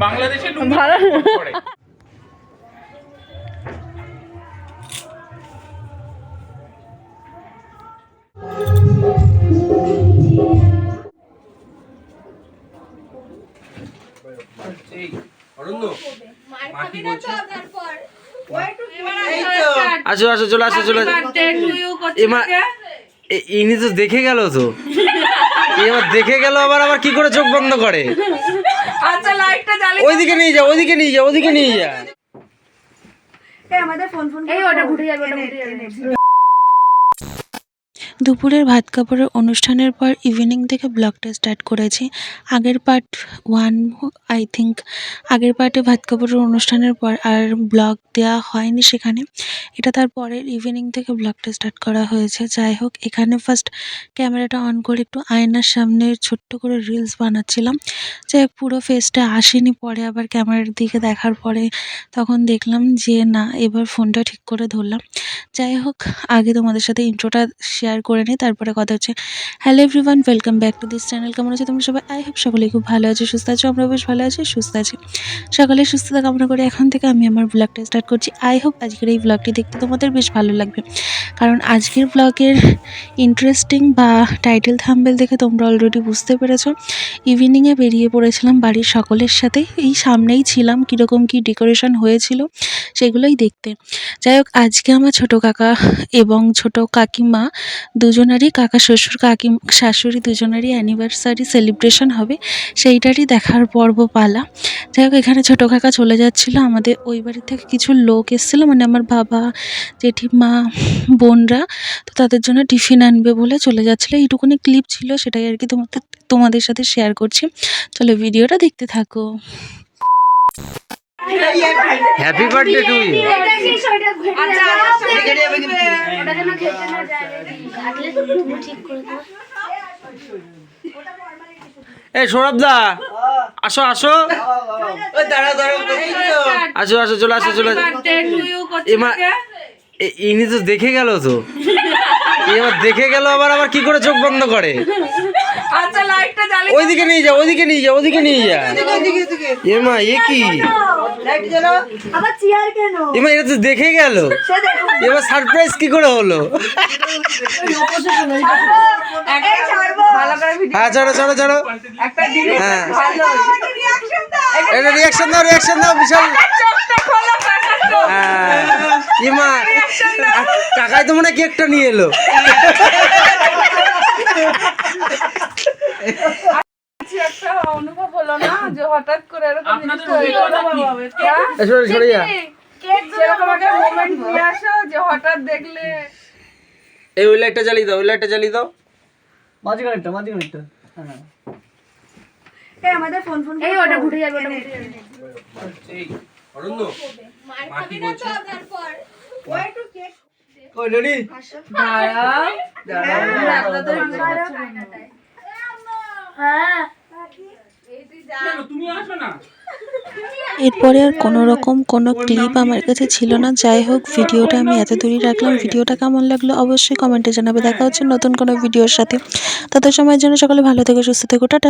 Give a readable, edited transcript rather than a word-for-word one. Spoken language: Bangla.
বাংলাদেশে ভালো আসো আসো চলে আসো চলে ইনি তো দেখে গেল তো এবার দেখে গেল আবার আবার কি করে চোখ বন্ধ করে। আচ্ছা লাইটটা জ্বালিয়ে ওইদিকে নিয়ে যা ওইদিকে নিয়ে যা ওইদিকে নিয়ে যা। এই আমাদের ফোন এই ওটা ঘুরে যাবে ওটা ঘুরে যাবে। দুপুরের ভাত কাপড়ের অনুষ্ঠানের পর ইভিনিং থেকে ব্লগটা স্টার্ট করেছি। আগের পার্ট 1 আই থিঙ্ক আগের পার্টে ভাত কাপড়ের অনুষ্ঠানের পর আর ব্লগ দেওয়া হয়নি সেখানে, এটা তারপরের ইভিনিং থেকে ব্লগটা স্টার্ট করা হয়েছে। যাই হোক, এখানে ফার্স্ট ক্যামেরাটা অন করে একটু আয়নার সামনে ছোট্ট করে রিলস বানাচ্ছিলাম। যাই হোক, পুরো ফেসটা আসেনি। পরে আবার ক্যামেরার দিকে দেখার পরে তখন দেখলাম যে না, এবার ফোনটা ঠিক করে ধরলাম। যাই হোক, আগে তোমাদের সাথে ইন্ট্রোটা শেয়ার করে নিই, তারপরে কথা হচ্ছে। Hello everyone, welcome back to this channel. কেমন আছো তোমরা সবাই? আই হোপ সকলেই খুব ভালো আছো, সুস্থ আছো। আমরা বেশ ভালো আছি, সুস্থ আছি। সকলের সুস্থতা কামনা করে এখন থেকে আমি আমার ব্লগটা স্টার্ট করছি। আই হোপ আজকের এই ব্লগটি দেখতে তোমাদের বেশ ভালো লাগবে, কারণ আজকের ব্লগের ইন্টারেস্টিং বা টাইটেল থাম্বনেল দেখে তোমরা অলরেডি বুঝতে পেরেছো। ইভিনিংয়ে বেরিয়ে পড়েছিলাম বাড়ির সকলের সাথে, এই সামনেই ছিলাম, কীরকম কী ডেকোরেশন হয়েছিল সেগুলোই দেখতে। যাই হোক, আজকে আমার ছোটো কাকা এবং ছোটো কাকিমা দুজনারই, কাকা শ্বশুর কাকি শাশুড়ি দুজনারই অ্যানিভার্সারি সেলিব্রেশন হবে, সেইটারই দেখার পর্ব পালা। যাই হোক, এখানে ছোটো কাকা চলে যাচ্ছিলো, আমাদের ওই বাড়ি থেকে কিছু লোক এসেছিলো, মানে আমার বাবা, জেঠিমা, বোনরা, তো তাদের জন্য টিফিন আনবে বলে চলে যাচ্ছিলো। এইটুকুনি ক্লিপ ছিল, সেটাই আর কি তোমাদের সাথে শেয়ার করছি। চলো ভিডিওটা দেখতে থাকো। Happy birthday to you. এই সৌরভদা, আসো আসো আসো আসো চলে আসো চলে। ইনি তো দেখে গেল তো এবার দেখে গেল আবার আবার কি করে চোখ বন্ধ করে। আচ্ছা লাইটটা জ্বালিয়ে ওইদিকে নিয়ে যা ওইদিকে নিয়ে যা ওইদিকে নিয়ে যা। এমা এ কি, লাইট জ্বালাও। আবার চেয়ার কেন? এমা এটা তো দেখে গেল, এবার সারপ্রাইজ কি করে হলো। হ্যাঁ ছাড়ো ছাড়ো ছাড়ো, হ্যাঁ এটা রিয়াকশন দাও, রিয়াকশন দাও বিশাল। হ্যাঁ ইমা টাকায় তো মনে হয় কেকটা নিয়ে এলো। একটা অনুভব হলো না যে হঠাৎ করে এরকম যে হঠাৎ দেখলে। এই ওই লাইটটা জ্বালিয়ে দাও, ওই লাইটটা জ্বালিয়ে দাও। মাঝখানেরটা হ্যাঁ। এই আমাদের ফোন এই ওটা ঘুরে যাবে ওটা ঘুরে যাবে। এই অরণ্য মাটি বলছে ওই টু কেক কই রেডি দাঁড়াও হ্যাঁ তুমি আসো না। এরপরে আর কোনো রকম কোনো ক্লিপ আমার কাছে ছিল না। যাই হোক, ভিডিওটা আমি এত দূরই রাখলাম। ভিডিওটা কেমন লাগলো অবশ্যই কমেন্টে জানাবে। দেখা হচ্ছে নতুন কোনো ভিডিওর সাথে। তত সময়ের জন্য সকলে ভালো থেকো, সুস্থ থেকো, টাটা।